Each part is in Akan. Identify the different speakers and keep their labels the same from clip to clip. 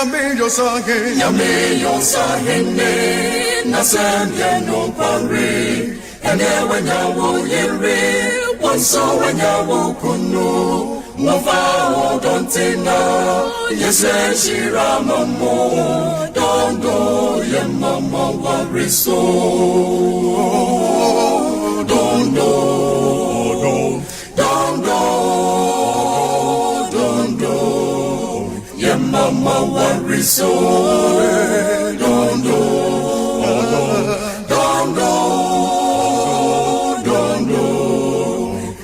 Speaker 1: Yame Yosahene, Nasanya no Pari, and there when you yere, one so when you kuno, Mova Dontina, yes, Shiramamo, Dondo, Yamama Wariso, Dondo. Mama wariso dondo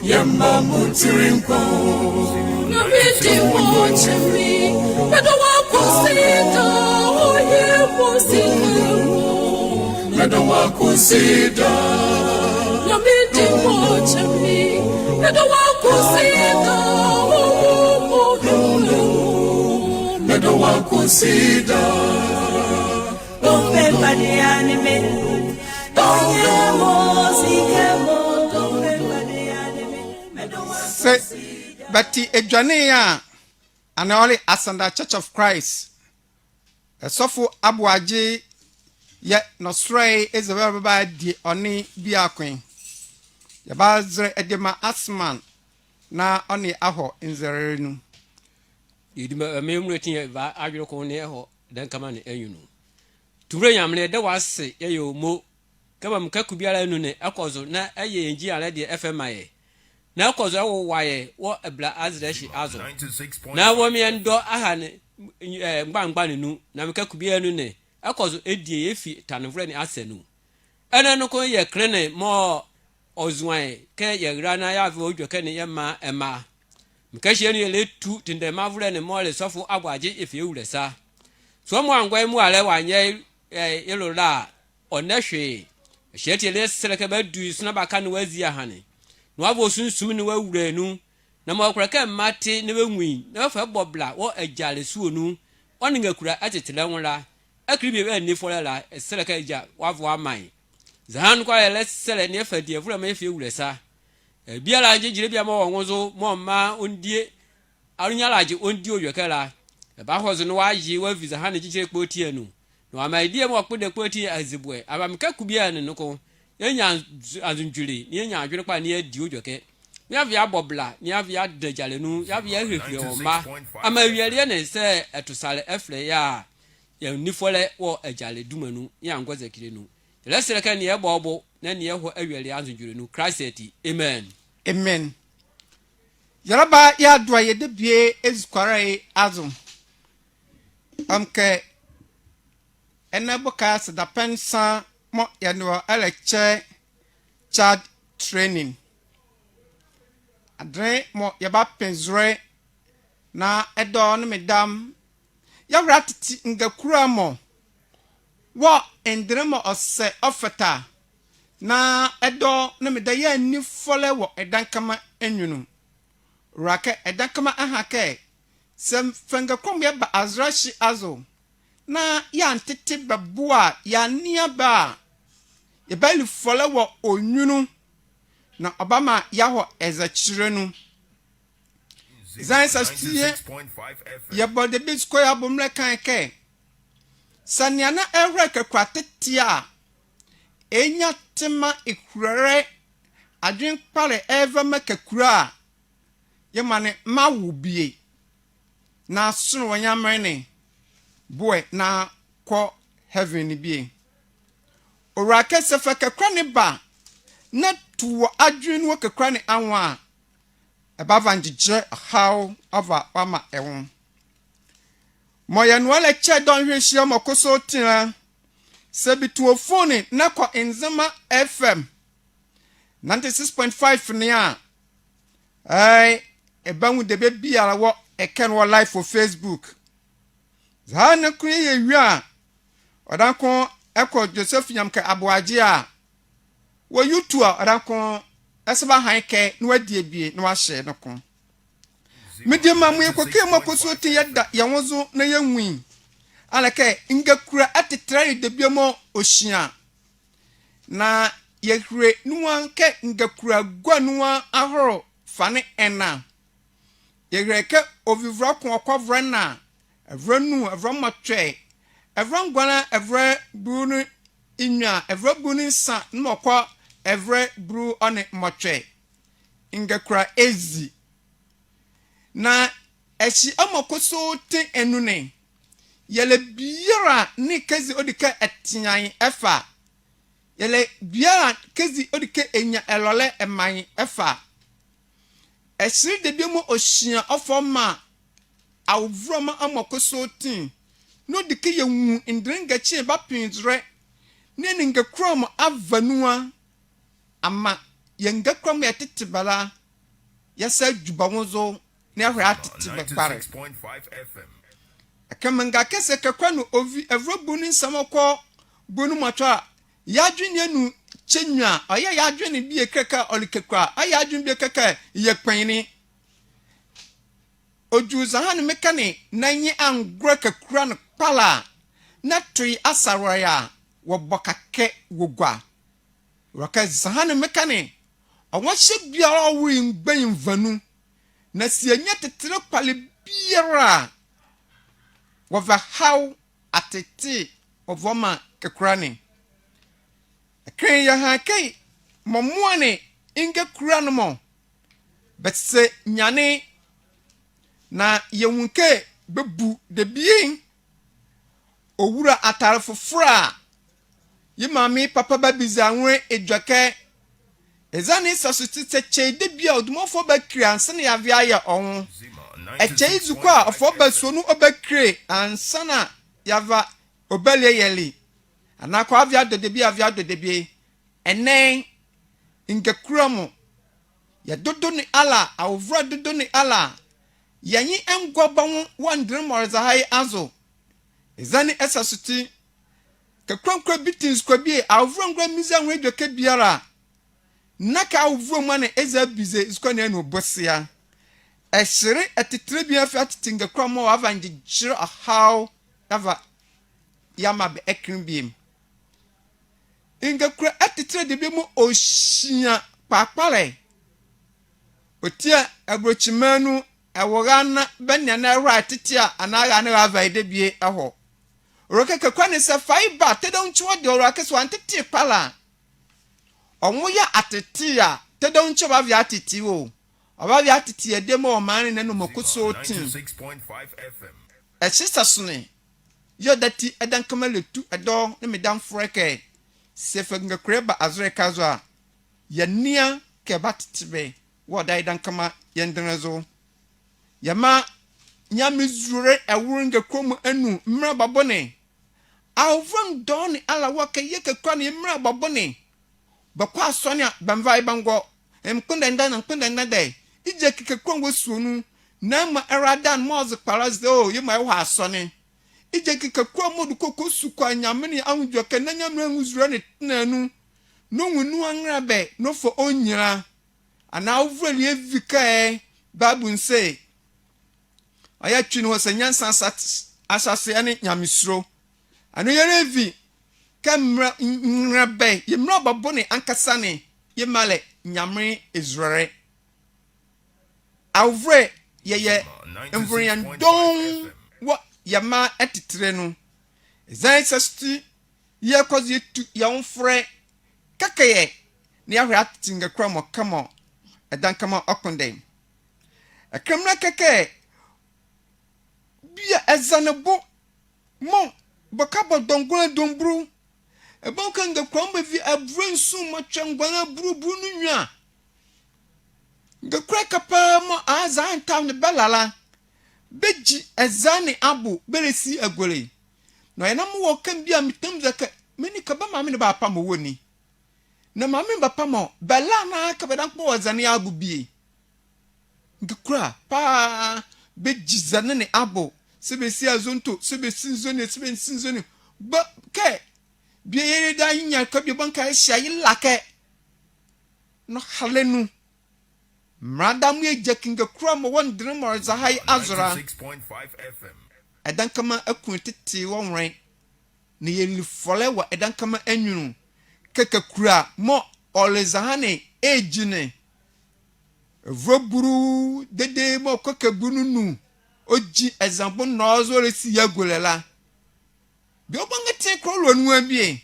Speaker 1: yamma mutirinko no biti watching I don't want to see the I don't want to see the no biti watching me I don't want to see the I don't want to see the don't pay for the anime. Don't pay for the anime. Say, Betty Ejanea, and only Asanda Church of Christ. A sofu abuaji yet no stray is a very bad the only beer queen. The bazre edema asman na only aho in the renu.
Speaker 2: Idima memorating va agro ne ho dan kama ne anyuno ture yamle de wase ye mo kama mkaku biara nu ne akozo na eye enji ale de fmi na akozo wo waye wo ebla azreshi azo na wo mi endo aha ne mgbangba ne nu na mkaku biara nu ne akozo edie efi tanvre ne asenu ene no ko ye krene mo ozwan ke ye rana ya ve odwo ke ne ye ma ema mkashi ni le tu tinde mavule ne mole sofu agwaje efe ewuresa so mo angwa mu ale wanye yelola onehwe sheti le seleke badu suna baka ne wazi ahane no abo sunsum ne wawuranu na mo akraka mate ne wenwi na fa bobla wo ajale suonu oni ngakura atetele nwura akribi be ni folela seleke eja wavo aman zahan kwa le sele ne fa die fura ma efe ewuresa biala njire bia mo wonzo mo ma ondie arunyalaje ondi oyekela ba hozo no waji wa visa ha ne jire kpoti enu no amaidie mo kpode kpoti azibwe abamka kubia ne nko yenya azunjuri ni yenya adwere pa ne adi ojoke ni avia bobla ni avia dajalenu ya avia hwehwe o ma amawiele ne se etosale efle ya nifole wo ajale dumanu ya ngoze kirenu lesere kan ye bobo na ne ho awiele azunjuri nu Christ amen.
Speaker 1: Amen. Yaraba ya dwa ye de bie ezkware azum. Amke enaboka da pensa mo ya no eleche child training. Adre mo ya ba penzre na edo no medam ya ratiti ngakura mo wo endremo ose ofeta na edo na medaya ni fole wo edankama enwunu rake edankama ahake sem fanga kwom ya ba azrashi azo na ya ntete babua ya niaba ye bali fole wo onwunu na obama ya ho ezachirenu zansa stie ya bode bisko ya bomle kanke saniana ewreke kwatetia enya tema ekurere adwen pare eva makakura yemane mawubie na sunu wanyamrene boy na ko heaven bie orake sefa kakra ne ba na tuwo adwen wo kakra ne anwa ebavanjije how over wama ewon moya no le che don hwehia makoso tina sebituo phone na kwa Nzema FM 96.5 ne a ebanwu de be biara wo eken wo live for Facebook za na kun ye wi odanko eko Joseph Nyamka Aboaje a wo YouTube odanko eseba hanke no wadie bie no ahye no kon medema mu ekoke makoso tin yeda yewonzo na yenwi alake ngakura atetre de biamo oshia na yehre nuwan ke ngakura gwa nuwan ahoro fane ena yehre ke ovivra kon okwavra na evra nu evra matwe evra ngwana evra bunu inwa evra bunu sa nmokwa evra bru one matwe ingekra ezi na echi amokoso te enune yele biara ni kezi odika etian efa yele biara kezi odika enya elole eman efa esiri de biemu ohia ofoma awvroma amokoso tin no dika yewu indrenga chi ba pinzre ne ninga krom avanua ama yenga krom yatetibala yasa djubawonzo ne ahwe atete bekpare akamanga kese kakwanu ovi evrobuni samako bunu matwa yadwene nu chenwa oya yadwene bie kaka olikekwa aya yadwene bie kaka yekpanni ojuza han mekane nanyi angro kakura no pala na tui asaraya wo bokake wogwa waka zahan mekane awahye biara owi ngban vanu na sianya tetere pale biara wova how atete ovoma kekrane akran ya ha kai momuane inge kurano mo betse nyane na yewunke bebu de bien owura atare fofora yimami papa babiza nwe edwake ezani sasutite chede bia odumofo bakri ansana ya via ya on eche izukwa ofo basonu obakre ansana yava obele yeli anakwa avia de bia enen ingekuramo ya dodo ni ala awvra dodo ni ala yanyi engwoba wandre morza hai azo ezani esasuti kakwankwa bitins kwa bi awvra ngwa miza nwe dweke biara naka awvra mane eza bize iskwa na enu bosia eshere atitre bia fa titinga kwamo avanji jiro how ava yamabe ekrimbiem ingekura atitre de bi mu oshia papale otia abrochimanu ewogana benya na right titia anaga na avaide bie eho roke kakwane se fiber tedon chwo de roke so antiti pala omuya atetia tedon chwo ba via atiti wo oba via atiti edemo o man ne no mokoso tin 96.5 FM e sister sune yo dati edan kamale tu edo ne medam freke se fenga kreba azre kazo a yania ke batitibe wo dai dan kama yendrezo yama nyamizure ewurunga krom anu mra babone awvran don ala waka yeke kwane mra babone bakwa asonia bamvai bango nkunda de ije kike krongo suonu na ma eradan moz paras o yema wa asone ije kike kromo du kokosu kwa nyamene anjo kana nyamra nguzure ne nanu no nwunu anrabe no fo onyira ana awvran ye vika babu nse aya twini wo senyansa asase ane nyamisro anu yerevi kamra nrabe yemra babone ankasane yemale nyamre ezrere awvre yeye envrian don wa yama atitre no ezan sasti ye kozi yetu yonfre kakaye ne ahwe atinga kramo kamo edan kama okonde akramna kakaye bia ezanebo mo bakaba dongona dombru ebonka nga kwamba vi abrensu machangwana bru nunwa nga kweka pa mo azan tam ne balala beji ezani abu beresi agole no yana mo wokan bia mitam zaka meni kaba mame ne ba pa mo woni na mame ba pa mo bala na ka bedan ko wazani abu bie nga kra pa beji zanane abu sebesi azonto sebesi zone sebesi zone ba ke biere da nya ka bi banka shayi lake no halenu madam ye jakinga kram wondre mo za hai azura 96.5 FM edan kama akuntiti wonren ne yeli fole wa edan kama anwunu keka kura mo olezahane ejine vroburu dede mo kokabunu nu oji example nozo le si yagolela bi obanga tin kro lo nu abie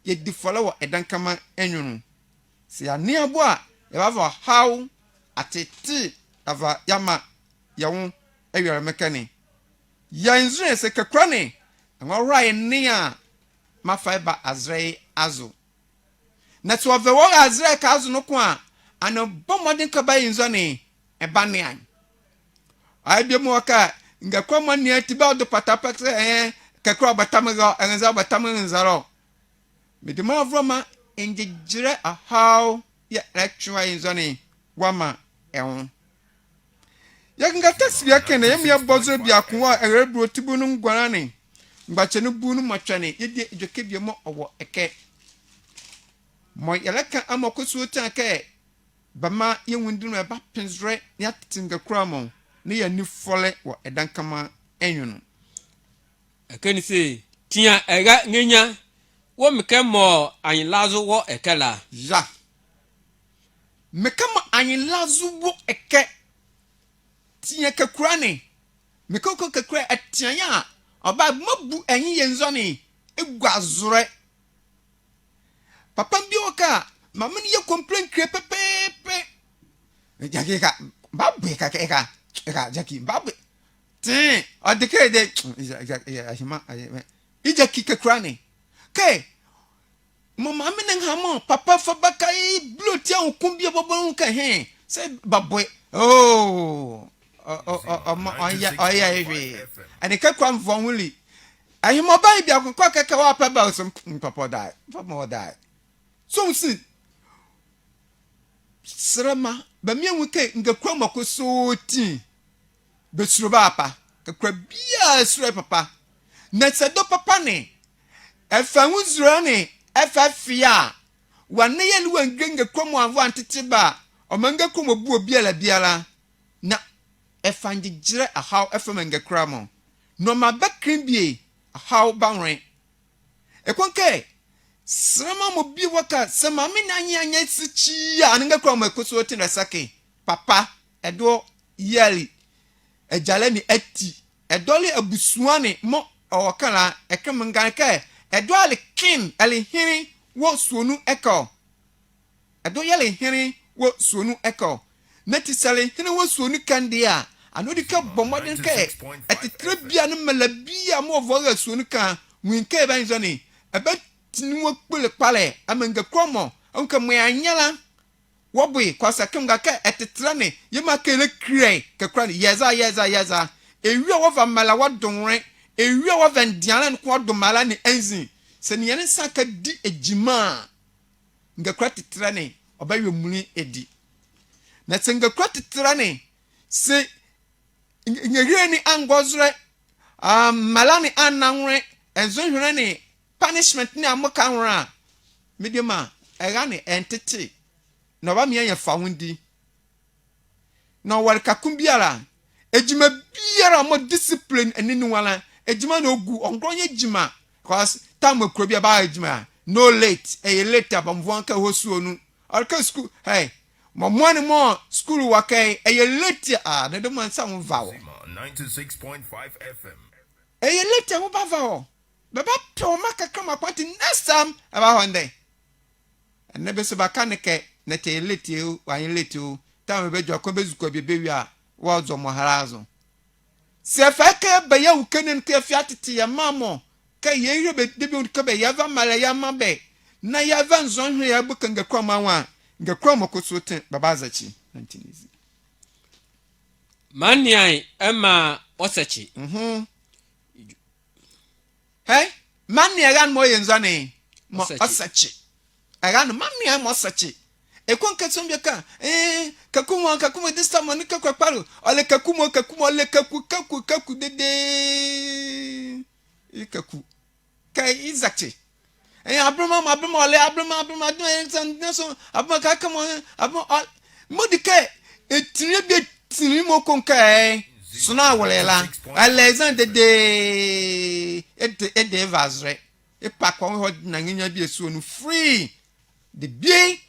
Speaker 1: ye di follow edankama enwunu si ani abo a ye ba how atete ava yama yawo ewere mekani ya nzure se kakra ne ngora ni a ma fiber azrei azu na to of azrei ka azu no ko a ano bomodin ka ba yinzo ne eba ne an ai bi mo ka ngakwa mo ne atiba do patapa kakra batamaga enza batamaga zaro midima vroma engejire a how ya lecture yinzo ne wama ehun yakinga tasbia kene yemia bozo bia kwa erebro tibunu ngwana ne ngbache no bunu matwane yedi edweke bia mo owo eke mo yeleka amokosu tanke bama yewundunu eba pinsre ya tinga kramo ne ya ni fole wo edankama enwunu
Speaker 2: ekeni se tia ega ngenya wo meke mo anyilazo wo ekela
Speaker 1: ya mekama anyilazo wo eke tia kakura ne mekoko kakura atianya oba mabu enyi yenzo ne egwazure papa bi oka mama ni ye complain kre pepepe jaki ka babu ka jaki babu tin odike de ahima ijaki kakura ne ke mama me nan hamo papa fa bakai blotia okumbi bobon ka he say babu oh and the come from Willie. And you mobile be a quack about some papa die. Papa die. So soon. Srama, but me we came in the chroma so tea. But Srubapa, the crabia sre papa. Nets a do papa ne. If I was running, FFia. One near you and bring a chromo and want to tiba. Or manga chromo boo biala. Na efanje jire a how efemenge kramo no ma bakrin bie a how banre ekonke srama mo bi waka sama me na anya sichi ya nga kramo ekoso tin sake papa edo yeli ejale ni eti edole abusuane mo owakala ekemngan ka edo ale kin ale hiri wo suonu eko edo yele hiri wo suonu eko neti sale hini wo suonu kandia anodika bomodin ka etitre bia no malabia mo voga suonu kan winke ban zoni ebe tinwo kpule pale amanga kromo onka mo anyala wobi kwasa kimga ka etitre ne yema kele kre kakra yeza ewi wo mala wadonre ewi wo vandiana no kwadomala ne enzin se ne yene saka di ejima ngakra titre ne obawe muni edi na tsenga kwatitra ne se ngere ni angozre malani ananwe enzohwere ne punishment ni amoka nwra mediuma ega ne entity na ba me ya fawundi na warka kumbiara ejima biara mo discipline enini wala ejima na ogu ongronye ejima cause time kro bia ba ejima no late e later bamvuanka hosuonu alka school hey Momwani mo school wakai eye late na do man sa mo vawo
Speaker 3: 96.5 FM
Speaker 1: eye late mo ba vawo baba to maka kama party next time aba honde enne be se baka ne ke na te late o wan late o tam be jo ko bezuko bebewi a wo zo mo harazo se fa ka be ya ukenen ke fiatete ya mamo ka ye yire be de be ko be ya va mala ya mabe na ya va nzon hwe ya bukanga kwa manwa ngakwa mokosote babazachi 19
Speaker 2: maniai ema osachi
Speaker 1: hey mani agan mo yenzane mo osachi agan mani am osachi ekon katsombe ka kakuma this time on kakwa paro ole kakuma ole kaku dede ikaku kai izachi Abraham ole Abraham do so Abraham ka come on Abraham modike etire be tiri mo konka suna wolela Alexander de ede vazre e pa kwa ho na nya bi esu onu free de bi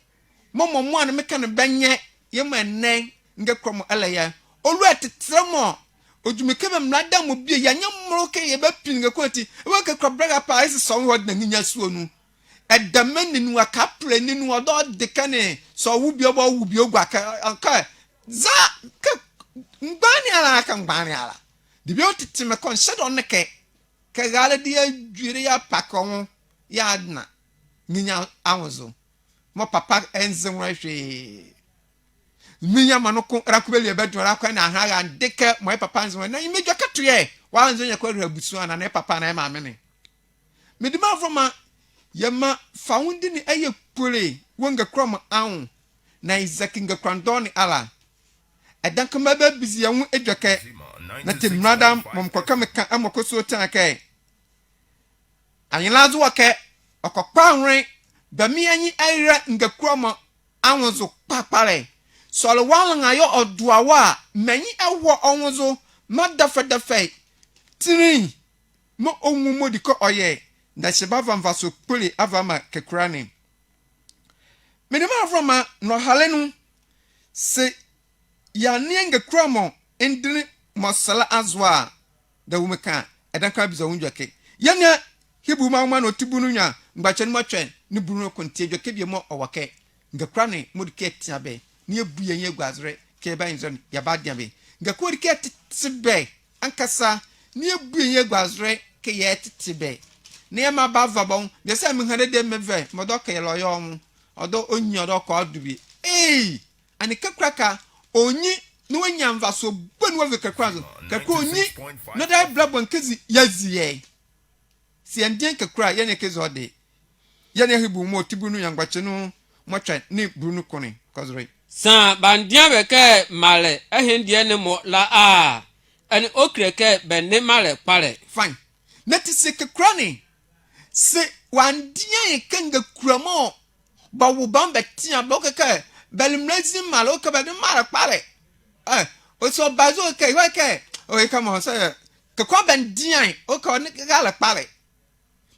Speaker 1: mo an me kan benye ye manne nge krom eleya olu etetre mo odwumike me mrada mo bie ya nyamro ke ye ba pin ga kwati we ke kwabra pa isi so ho na nginya suo nu edamani nu aka ple ni nu odo de kane so wu bi obo wu bi ogwa ka za ke ngbani ala ka ngbani ala de bi otiti me konse do ne ke gale dia dwire ya pakon ya adna nginya awuzo mo papa enze nwahwe minya manoko rakubeli ebedu rakwa na ha ga ndeke mo papa nze na imedwa katoye wa nze nya kwa rabusu ana na papa na ma me ne medima from yema faundi ni eye pole wonga krom awu na izaki nga kwandoni ala edanka maba bizi ya wu edwake na timrada momkoka meka amokoso tanake anyelazo wake okokpa nwe bami anyi ayra nga krom awuzo papare solo wala yo oduawa manyi ewo onwozo madafa tiri mo onwumo diko oye na shebava mvaso puli avama kekrani minima from no halenu se ya nienge kramo endini mosala azwa da wumeka edanka biza wunjake yana hibu ma no tibunu nya ngbachen mo twen ni bunu kontie dwake bi mo owake ngakrani modike tiabe ni ebuye nye gwazre ke ba inzon ya badiabe ngakori ke titibe ankasa ni ebuye nye gwazre ke ye titibe ne ma ba vabon de se mi hande de meve modo ke lo yo mu odo onyi odo ko adubi ani kakraka onyi no wanya mva so bonu wa kakranzo kakro onyi no da blabon kezi yaziye si endien kakra ye ne kezi ode ye ne hibu mo tibunu yangbache no motwa ni brunu koni kozre
Speaker 2: sa bandia beke male ehendie ne mo la a ani okreke benne male pare
Speaker 1: fine netise kakrani se wandia kenga kuramo ba wo bamba tia bokeke belimlezi malo ke benne male pare o so bazo ke weke o come on say ke kwa bandia o ka ne gala pare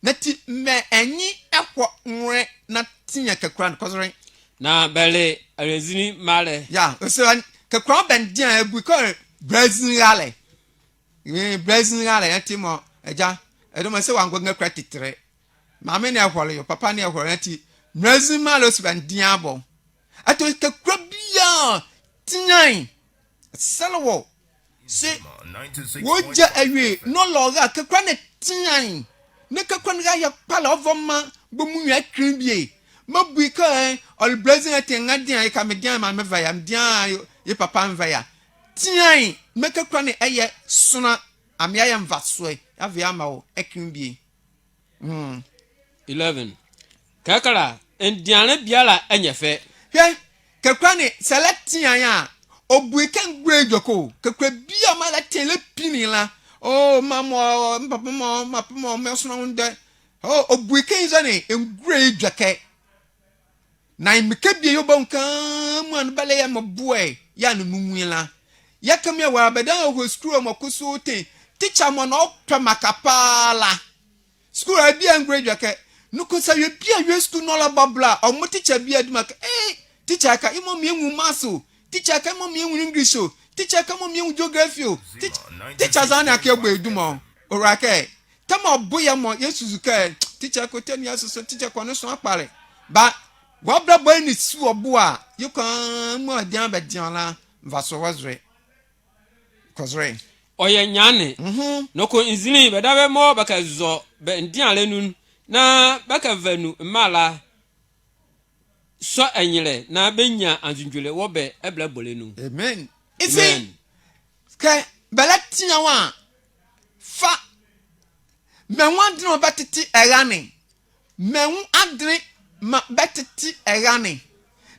Speaker 1: neti me enyi ekwo nwe na tia kakran kozre
Speaker 2: na bele arezini male
Speaker 1: ya so ke kwa bandia ebu ko brazil gale brazil gale atimo eja edo ma se wango ngakra titre mama ne ahwole yo papa ne ahwole ati brazil malo so bandia bo ato ke kwa bia tinyan selewo se woja awie no loga ke kwa ne tinyan ne ke kwa nga ya pala ovoma bomu ya kribie mabu ka ol brazil ati ngadian e kamedian ma meva ya mdian ye papa mva ya tinyan me ke kwa ne eye suna amia ya mvasoe avia ma o ekribie
Speaker 2: 11 kakala endiane biala enyefe
Speaker 1: he ke kwa ne selectian ya obuiken grejoko kekwe bia ma la tele pinila oh mama papa mo me so nde oh obuiken zane engrejoke na imike bia yo bonka mu an bale ya mboe ya no nwila ya kamia wa beda ho school mo kuso te teacher mo no twa makapala school a bia engrejoke nuko sa ye bia ye school no la babla o mo teacher bia dumaka teacher ka imo mi enwu maso teacher ka mo mi enwu English o teacher ka mo mi enwu geography o teacher zana ka egbe edumo orake tama boya mo yesuzu ka teacher ko teni asoso teacher ko no so apare ba wa bra boy ni su obo a you kan mo adian ba dian la vaso wazre kozre
Speaker 2: oye nyane noko inzini bedabe mo baka zo be ndian lenun na baka venu mala so enyere na benya anzunjule wo be ebla bolenu
Speaker 1: amen isi ke balatia wa fa menwu adre batiti erane menwu adre ma batiti erane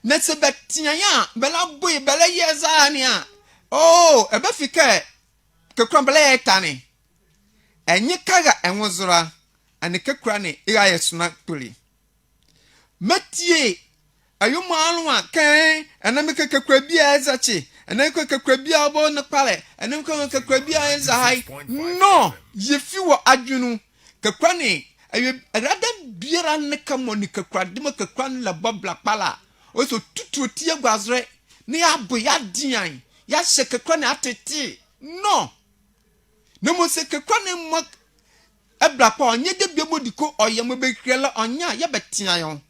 Speaker 1: na se batia ya bela boy bela yeza ni a oh ebe fike ke krambele etane enye kaga enwozura ane kekura ne ira yesuna puli matie ayumu alwa kan anam kekekura bia ezachi anam kekekura bia obo na pale anam kekekura bia ezahai no yefi wo adwunu kekura ne ayu rada biara ne kamoni kekura dimo kekura la babla pala o so tutu tie gwazre ne abo ya dian ya se kekura ne atete no no mo se kekwa ne mo ebra pa onye de bia modiko oyem be krela onya ya betia yon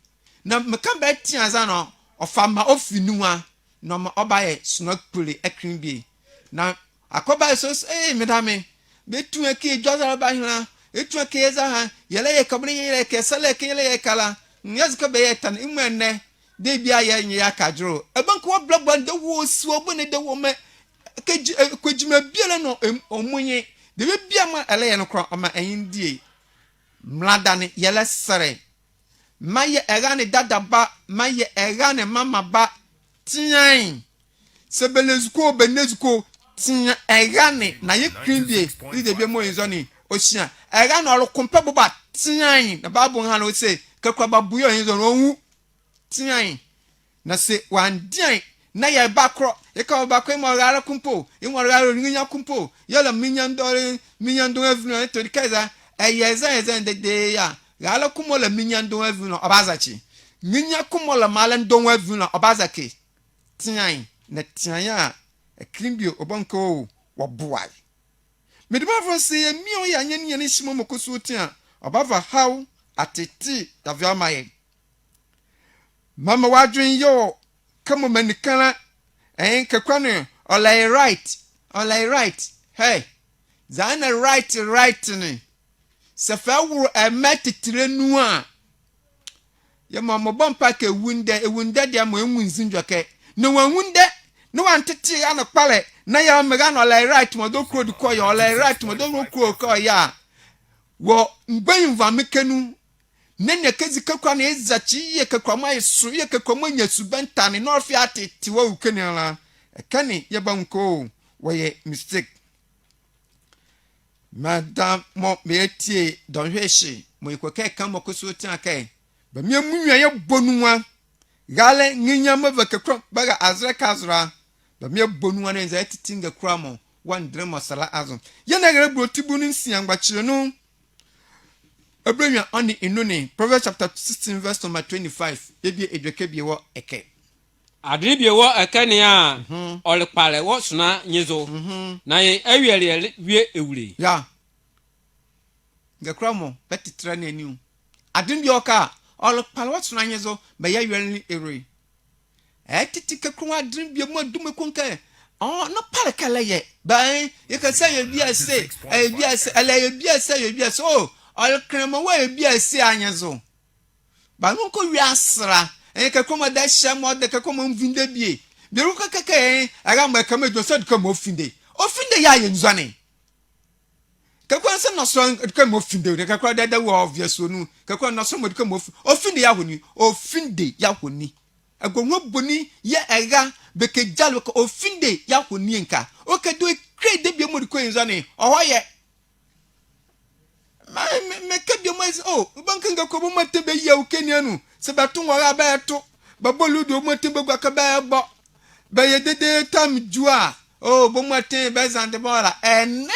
Speaker 1: na meka betia za no ofama ofinuwa no ma obaye snokpule ekrinbi na akoba so medame betu eke jozara ba hina etu eke za ha yele ye kabri yele ke sele ke yele ye kala nyazika be yetan imenne de bia ye nya akadro ebanko oblogbo de wo si obo ne de wo me kwejima biele no omunye de bia ma ele ye no kro oma endie mlada ne yele sere maye egane dadaba maye egane mama ba tian sebelezuko benezuko tian egane na ye krindie de bia mo yenzoni osia egane oro kompa boba tian na babu ha no se kakwa babu yo yenzoni owu tian na se wandian na ye bakro ye ka bakro mo gara kumpo ye mo gara nginya kumpo yala minyando evno to dikaza eyeza de ya gala kumola minyando evno obazachi nginya kumola malando evno obazake tian na tian ya ekrimbio obonko wo boai medima fronse ye mi o ya nyani ne shimo mokoso tian obava how ateti daviamaye mama wadwen yo kama manikana kakwane olay right hey zana right ni sefa wuru emetitire nu a ya mama bompa ka ewunde dia mo enwunzinjwake no wanwunde no wantete ya no kpale na ya mega no olay right mo do kro di ko ya olay right mo do kro ko ya wo ngban vamekenu nene kezi kakwa na ezachi ye kakwa ma yesu ye kakwa ma nyasu bentane no fi atete wa ukenela ekani ye banko we mistake madam mo metie don hweshi mo ikoke kan mo koso tin akai ba mi amunwa ye bonuwa gale nginya mava kakwa baga azra kazra ba mi bonuwa na nza titinga kra mo wandre mo sala azun ye na gere brotibu ni nsia ngbachi no Abraham on inuni Proverbs chapter 16 verse number 25 ebi edweke bi wo eke
Speaker 2: adribie wo eke ne a olepale wo suna nyezo na ye awiele wie ewure
Speaker 1: ya ngakramo betitre na aniu adribie oka olepale wo suna nyezo be ya wiele ere etiti kakru adribie mo adume konka no pale kala ye ba ye ka say ye bia say ala ye bia say oh all kremo we bia si anyezo ba no ko wiasra kakoma da shamo de kakoma mvinde bie biru kakake aga ma kama jo sad kama ofinde ya ye nzane kakwa se no so kama ofinde de kakwa da wo obvious onu kakwa no so mo kama ofinde ya honi agonwo boni ye ega beke jalo ko ofinde ya honi nka o kedo kre de bie mo de ko nzane ohoye me kebio mais bankinga ko bo matebe ya ukenianu se batun wara ba to babolu do matebe gwa ka ba bo ba ye dede tam jua bo mate be zande bora ene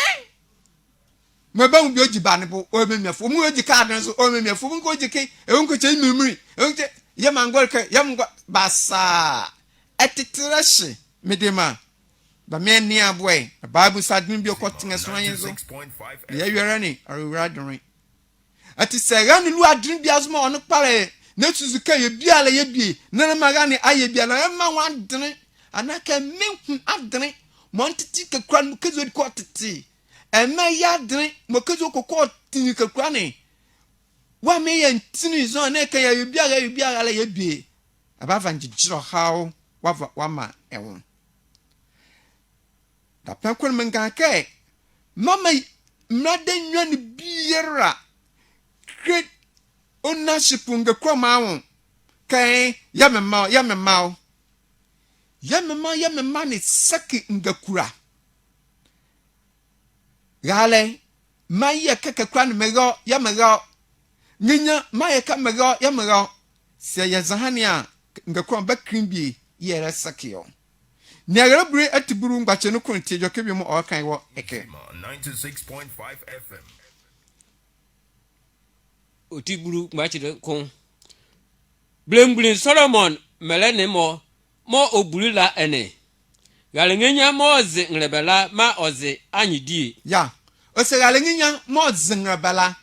Speaker 1: me ba mu oji ba ne bo o me miafo mu oji ka den so o me miafo mu ko oji ke e won che mimiri e won che ye mangol ke ye mngwa basa etitirashi medema ba me ni aboy Bible sadin bi okotin so anyezo ye yere ni arura dun ati segani lu adin bi azuma onu pare na tuzuka ye biala ye bie na magani aye biala ma wan dene anaka menku adene montiti kakra no kezo ko tete eme ya dene mo kezo kokko tini kakra ne wa me ye ntini zo na ka ye biala la ye bie aba vanjiro how wa ma ewo da pakon menga ke mama mraden nwan biera great ownership ngakwa mawo kai ya memma ni saki ngakura gale maye kakakwa ni mego ya mego nyinya maye ka mego ya mego se ya zahania ngakwa bakrimbi yera sakio Niagara atiburu ngbache no konti jo kebi mu okan wo eke
Speaker 3: 96.5 FM
Speaker 2: otiburu ngbache de kon Blembulin Solomon melene mo obulila ene Galengenya mo ozi nglebela ma ozi anyidie
Speaker 1: ya osegale nginya mo zinga bala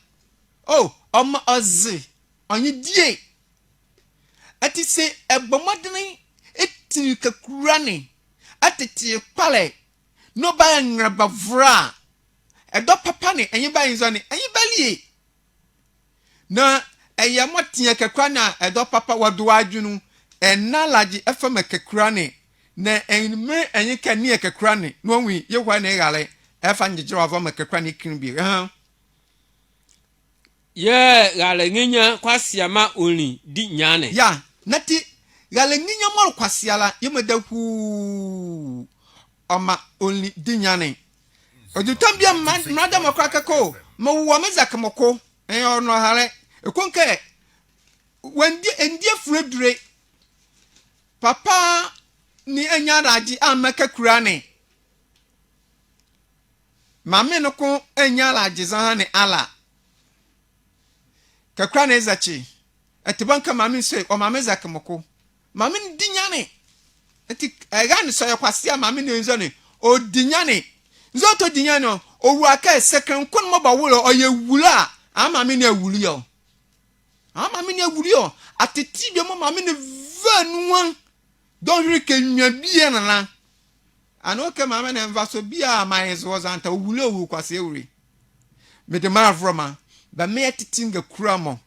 Speaker 1: oh oma ozi onyi die ati se ebomodene eti kakurane atete pale no ba ngraba vra edo papa ne enyi ba yinzo ne enyi balie na eye motia kakurana edo papa wado adwunu enalaji efama kakurane na enme enyi kanie kakurane no wi yehwa na igale efa njijira avama kakurane kinbi
Speaker 2: ye gale nginya kwasiama oni di nyane
Speaker 1: ya nati gale nginya mol kwasiala yemedahu ama oni di nyane odutambia mrada makrakako mawuwa mezakamoko ono hare ekonke wendi endie furedure papa ni enyaraji amaka kurane mame no ko enyaraji zahane ala kakrane zachi etibanka mame se o mame zakamoko mame dinyane eti egane so yakwasia mame ne nzo o dinyane nzo to dinyane owu aka second kon mo ba wulo oyewula amame ne awuli yo amame ne awuli yo ateti bi mo mame ne vanuan don rike nwa bia nana anoke mame ne mvaso bia mayezo wazanta owuli owu kwase ewuri mede marvroma ba me atitinga kuramo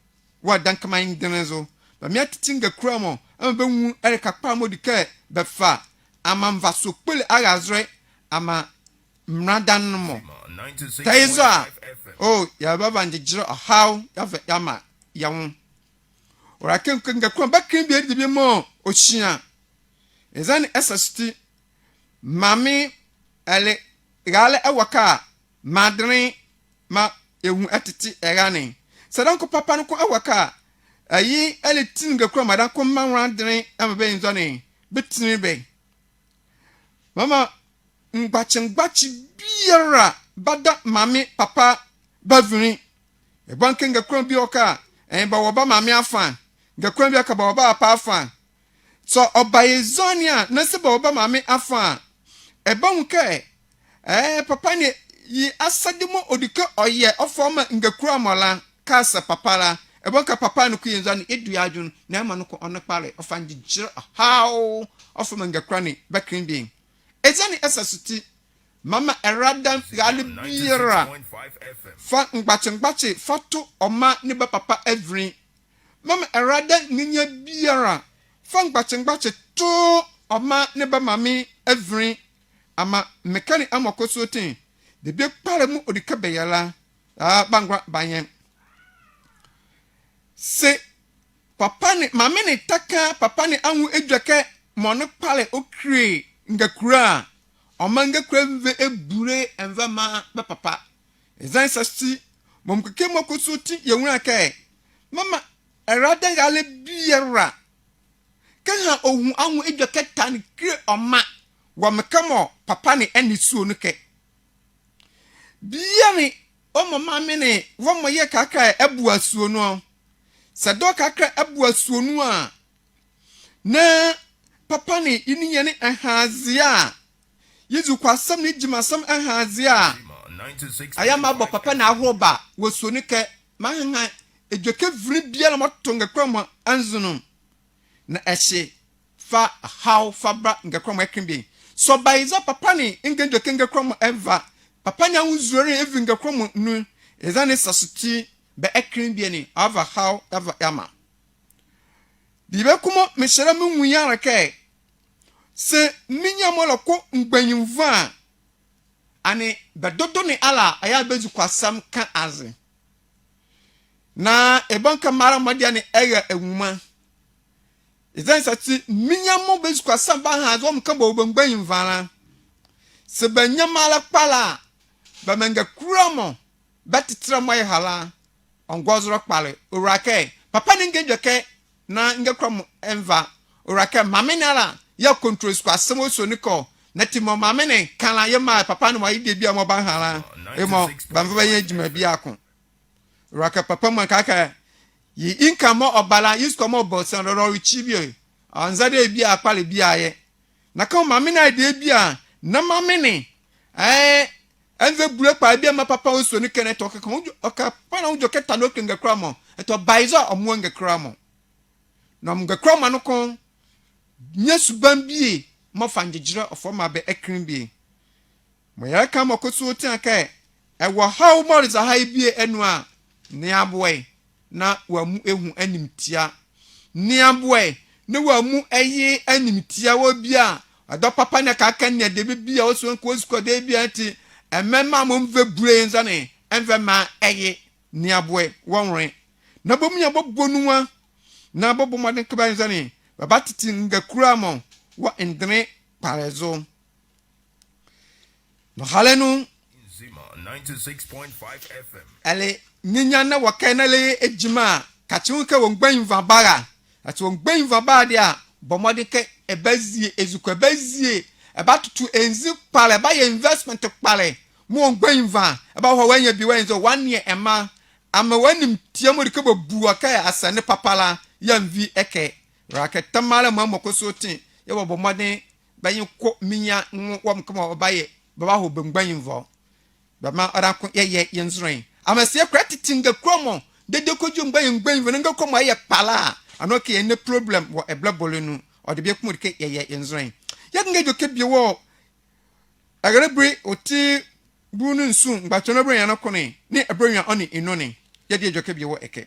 Speaker 1: wa dankama indenezo ba me atitinga kuramo ambe wu erika pa modike be fa ama mvaso pele agazre ama mradanmo taiza oh ya baba njijiro how ya ma yawo ora kenkenga kwa bakin bi edi bi mo ochia ezani SST mami ale gale awaka madrin ma ehu atiti erane sadanko papa no ko awaka ayi ele tinga kwa madan ko manwandrin amabe nzone bitini be mama ngbachi biara bada mami papa bavuni ebanke ngakwa bi oka ba woba mami afan ngakwa bi aka ba woba apa afan so obayezonia na se ba woba mami afan ebanke papa ne yi asadimo odike oye ofoma ngakura mola kasa papala ebanka papa no kuyenzo ne edu adwun na ema no ko onekpale ofanji jira how ofoma ngakura ne bakin bin ezani SST mama erada galibira fa ngbachi fatu oma ne ba papa every mama erada nginya biara fa ngbachi to oma ne ba mami every ama mekani amakoso tin de be pare mu odika beyala bangwa banyen se papa ni mami ni taka papa ni anwu edwake mono pale okre ngakura oma ngakura mve ebure enva ma ba papa ezan sasti momkeke makoso tin yewura kai mama erada gale biera kan ohun anwu edwake tan kre oma wa mekamo papa ni eni suo no ke biani o mama mene wo moye kaka ebu asuo no sado kaka ebu asuo no a na papa ni iniye ni ahazia yezu kwasam ni jimasam ahazia ayama bo papa na ahoba wo suo no ke mahanga edweke vri bia na motonga kwama anzunu na ehye fa how fabra ngakwama ekimbi so baiza papa ni ingendo kenga kwama eva papa nya unzuore evinga kwama nu ezane sasuti be ekrimbi ni ava how eva yama dibe kuma meshera mu yara kai se minya moloko ngbanyimva ani bedodo ni ala aya bezu kwasam ka aze na ebanka mara madia ni ega enwuma ezan sati minyamo bezukwa samba hazo mkamba obangbanyi mvala se banyamala kpala ba manga kuramo batitra moy hala ongozro kpale urake papa ningejoke na ngekram enva urake mamenala ya control kwa samo soniko na timo mamene kala yema papa no ide bia mo ban hala emo bamva yejima bia akon urake papa man kaka yi income obala use come obosan ro chibio anzade bia akpale bia ye na ka mame na de bia na mame ne enve bule pa bia ma papa osuo ne kene to ka oka pa na ujo keta no kenga kramo eto baiza omo nga kramo na mga kramo no kon nyesu bambie mo fanjejira ofoma be ekrin bie mo ya ka mo koso ti aka ewo how more is a high bie enu a ne aboe na wamu ehu animtia ne aboe ne wamu eye animtia wo bia ado papa na ka aka ne de bia wo so nko siko de bia ti emema mo mve bure nzane enve ma eye ne aboe wonren na bomu ya bobonua na bobo mo de kba nzane baba titi ngakura mo wa ndene parezo no halenu
Speaker 3: Zima 96.5 FM.
Speaker 1: ale nyinya na wakana le ejima kachunka wongban vabara ati wongban vabara dia bomode ke ebazie ezuko ebazie ebatutu enzi pale ba ye investment pale mo wongban va eba ho wanya bi wenzo 1 year ema ama wanim tiamo de ke bobu aka asane papala yamvi eke raketamala mamokoso tin ye bomode bayin ko minya wom kama obaye baba ho bengban vo bama ora ko ye yenzren amasie kratiti nga kromo de koju mgban nga kromo ye pala anoke ene problem wo eblebole nu o de be kumu ke ye yenzren ye nga joke bi wo agarebre oti bunu nsu ngbachono bre yana kone ni ebrenya oni inoni ye de joke bi wo eke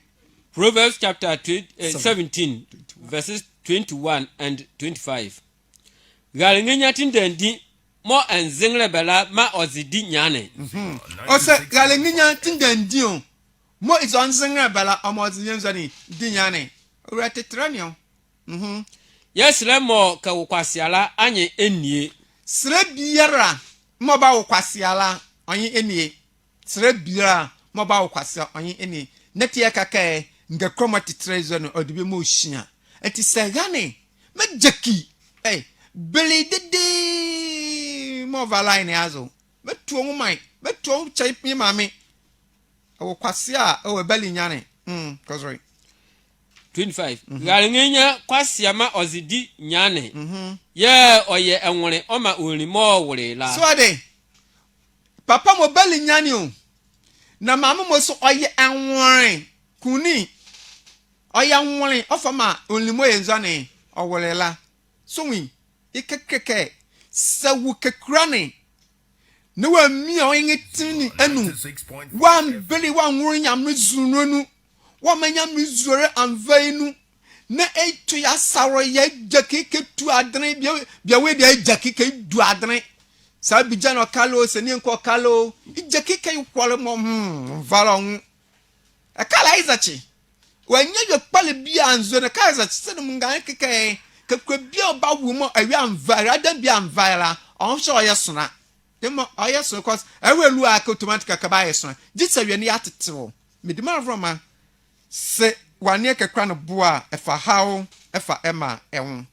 Speaker 2: Proverbs chapter 17 verses 21 and 25. Galingenya tindandi mo enzingre bela ma ozidi nyane.
Speaker 1: Ose galinginya tindandi o mo izonzingre bela omozidi nzani di nyane. Retetranion.
Speaker 2: Yes lemo ka wokwasiala anye enie.
Speaker 1: Sre biara mo ba wokwasiala onye enie. Sre biara mo ba wokwasiala onye enie. Netie kaka nga kromati trezo odibe mo hia. Eti segane mejeki. Beli dede mo valaine azo betu omu mai betu omu chai pi mami awo kwasi a o beli nyane cause
Speaker 2: 25 galingenya kwasi ama ozidi nyane ye oye enwore oma onimo wore la
Speaker 1: so ade papa mo beli nyane o na mama mo so oye enwore kuni oye enwore ofama onimo yenzane owore la so wi ikekeke sawu kekrane no wa mi o yetini anu wa mbeli wa nwuru nyam zununu wa manyam zure anvainu na etu ya sawo ya jakike tu adren bia we bia jakike du adren sa bija no kalo se ni nko kalo jakike yikwole mo valon akala izachi wa nyewe pale bia anzo na kaizachi se munga keke kekwe bia ba wumo awi anvara adam bia anvara on so oyesona demo oyesona cause ewelu aka automatic ka ba yesona jitsa wi ni atetewo medima vroma se wane kekra no boa efa hawo efa ema ewu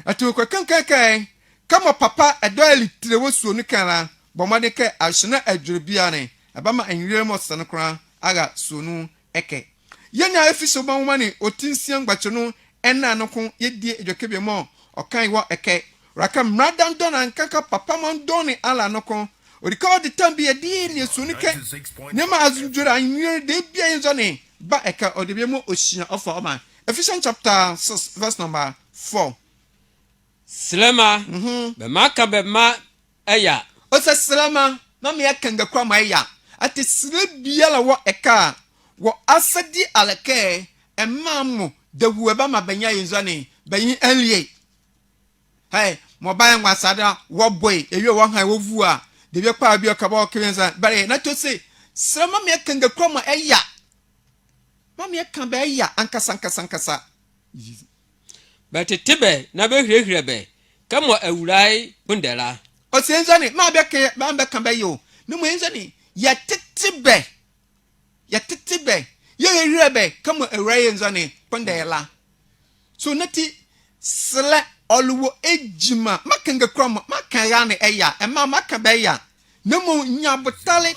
Speaker 1: atu ko kankeke kama papa edoali trewo suo ni kana bomade ke ahina adwure bia ne abama enwire mo sene kra aga suonu eke yenya efiso ba wumani otinsia ngbache no ena no ko yedie edwokebe mo okan wo eke raka mradan don ankaka papa man doni ala no ko orika the time be yedie ne suonu ke nyama azunjura anwire de bia yenzo ne ba eka odebe mo oshia ofa oma Ephesians chapter 6 verse number 4
Speaker 2: Slema be maka be ma eya
Speaker 1: o se slema na me yakanga kwa ma eya ati sle bia la wo eka wo asadi aleke emamu de hueba ma benya yenzane benyi elie hey mo ba yan wasada wo boy ewe wo han wo vu a de be kwa bia ka ba okenza bare na to se slema me yakanga kwa ma eya mama yakan be eya ankasa
Speaker 2: bete tibe na be hwehwe be kamo awurai bundela
Speaker 1: o se nzani ma be ke ba be kan be yo no mo nzani ya titibe ye hwehwe be kamo awurai nzani bundela so nati sele oluwo ejima makanga krom makanga ne eya e ma makan be ya no mo nyabotale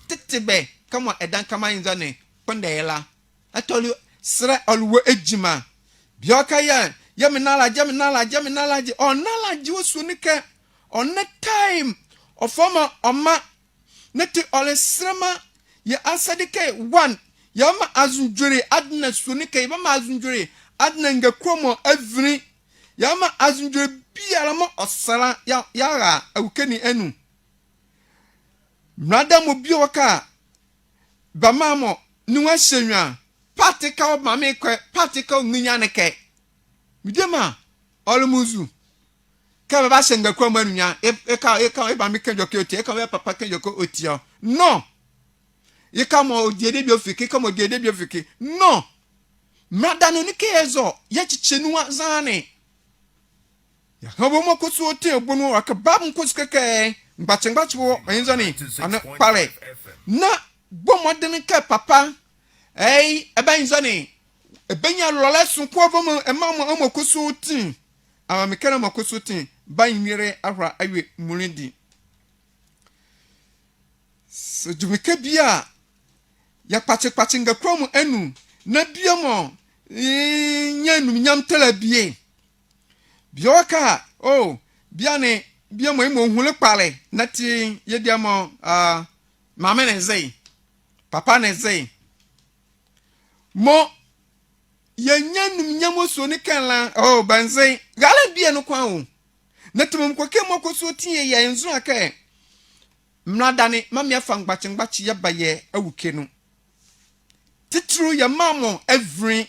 Speaker 1: titibe kama edan kama nzane pondela atolu sre oluwo ejima bioka ya yeminala onala ji osunike on time ofoma oma neti ole srama ya asadike one yama azunjure adna sunike yama azunjure adna ngakromo avri yama azunjure biara mo osara ya awukeni enu mrada mo bi waka bamamo nuwa shenwa particle mame kwe particle nyaneke midema olumuzu ka ba shenga kwa manunya e ba mi kenjoke oti e ka papa kenjoke oti no e ka mo odiede bi ofiki ka mo odiede bi ofiki no mrada no nike ezo ya chichenu azane ya hobo mo kusu oti ogbonu akaba mo kusu keke ngbachi wo enzo ni ana pare na bomodin ka papa eba enzo ni ebenya lole sunko obomo emamo amokusu oti amamekana makusu oti banyere ahra awe mulindi so jumike bia ya pache ngakrom enu na biamo nyanu nyam telabie bioka biane biamo imo hule pale nati yediamo mama nezei papa nezei mo yanyanu nyamo so ni kanla banzei gale bia no kwa natum mkoke mokoso tie ya enzu aka mradane mami afa ngbachi ya baye awuke no titru ya mamo every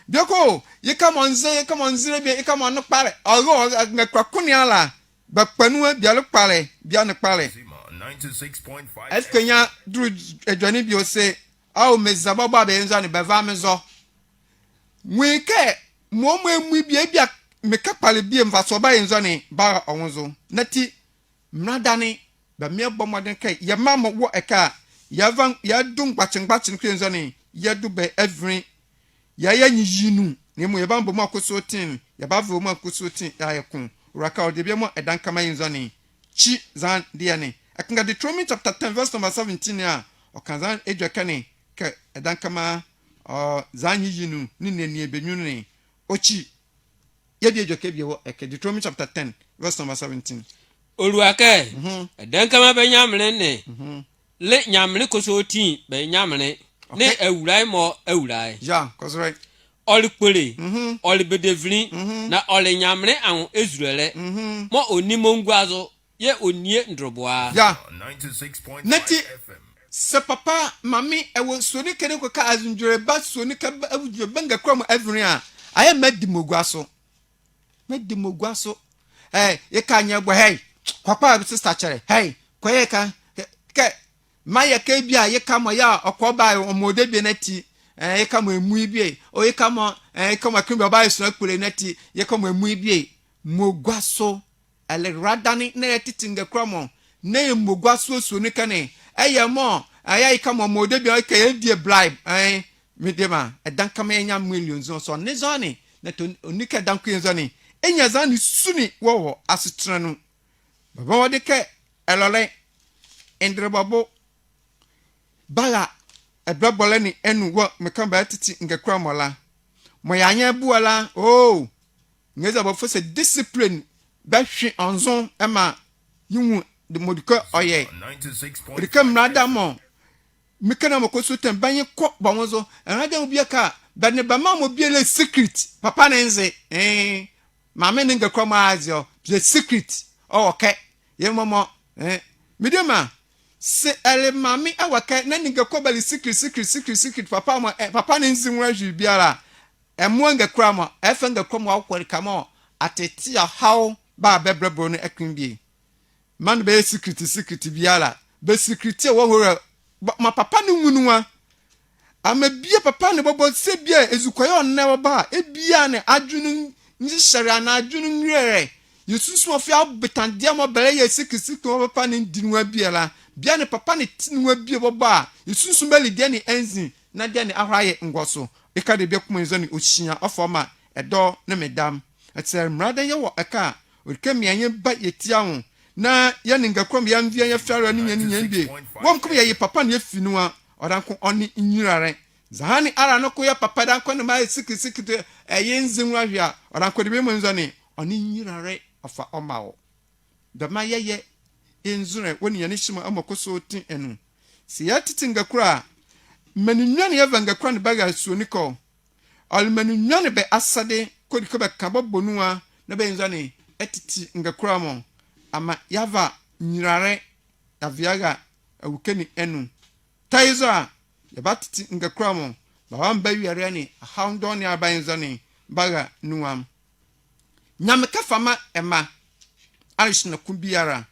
Speaker 1: bioko ye come on zire bi ye come on no pare ogo ngakrakuni ala bakpanu bia lo pare bia no pare
Speaker 3: 96.5
Speaker 1: eskenya dru edwane bi o se aw mezababa be enzu ne beva mezo mwike momo emu bia meka pale bie mfaso ba yenzo ne ba onzo nati mradane ba me bomoden kai ya mama wo eka ya dum gbachin krenzo ne ya du be every ya nyiyinu ne mu ya ba mbom akoso tin ya ba vo mu akoso tin ya yekun uraka o de bia mo edan kama yenzo ne chi zan de ne akinga Deuteronomy chapter 10 verse number 17 ya okanzan ejweka ne ke edan kama zan nyiyinu ni ne ebenyu ne ochi yedi joke wo Deuteronomy chapter 10 verse number 17
Speaker 2: oluake edan kama be nyamle ne le nyamle koso tin be nyamle ne ewurai mo ewurai
Speaker 1: yeah cause right
Speaker 2: olipole olibedevli na oli nyamle an ezurele mo onimo ngwazo ye onie ndroboa
Speaker 1: yeah
Speaker 3: 96.5
Speaker 1: nati
Speaker 3: FM
Speaker 1: se papa mami ewo soni kene ko ka azunjure ba soni ka awuje benga krom every a aye medimogwaso ye ka nya gbo hey papa sister chere hey koye ka ke maya ka bia ye ka mo ya okoba omode bi nati ye ka mo emu bi o ye ka mo ka krimba ba so akure nati ye ka mo emu bi mogwaso ele radani na titinga kromo na mogwaso so ni kane eye mo aya ka mo mode bi o ka ye die bribe medema edan kama nya millions so ne zoni na to onika dan ku yenzoni enya zani suni wo asetranu baba wode ke elole endrebabo bala ebrabole ni enu wo mekamba titi ngakra mola moyanya buala ngeza bo fose discipline ba hwe onzon ema yiwu de modika oye
Speaker 3: 96.5
Speaker 1: de kamrada mo mekana mokoso tembanye ko bonzo enade obiaka bane bama mo biele secret papa nenze mama ninga kwama azio the secret okay ye momo midema se ele mami awaka na ninga kwabali secret papa nenzi nwaju biara emwanga kwama efenga kwama akwori kama ateti ya how ba bebrebo no ekwinbie man be secret biara be secret wo hora ma papa ne nwunuwa ama bia papa ne bobo se bia ezukoye onne ba ebia ne adwunu nshara na adwunu nwere yesusu ofia betandia mo bele ye sikisiki papa ne dinwa biala bia ne papa ne tinwa bia boba yesusu bele dia ne enzi na dia ne ahraye ngoso eka de bia kuma nzo ne ohia ofoma edo ne medam etel mrada ye wo eka orikemi anye ba yetia ho na ya ninga kwam ya mvia ya fiara ni nyani bi wom kuma ye papa ne afinuwa odanko oni nyirare zahani ara no ko ya papa dan ko ne ma sikisiki eyenzinwa hwia odanko de be mu nzo ne oni nyirare ofa omao the ma ye enzure woni ya nishima amakoso tin enu si ya titi ngakura maninwane ya vangakura ne baga suoniko al maninwane be asade kodi ko be kabo bonua na be nzane etiti ngakura mo ama yava nyirare aviaga awukeni enu taizo a yabatiti ngakura mo ba wamba wiare ni haundo ni abanzane baga nuam nyameka fama ema alishna kumbiara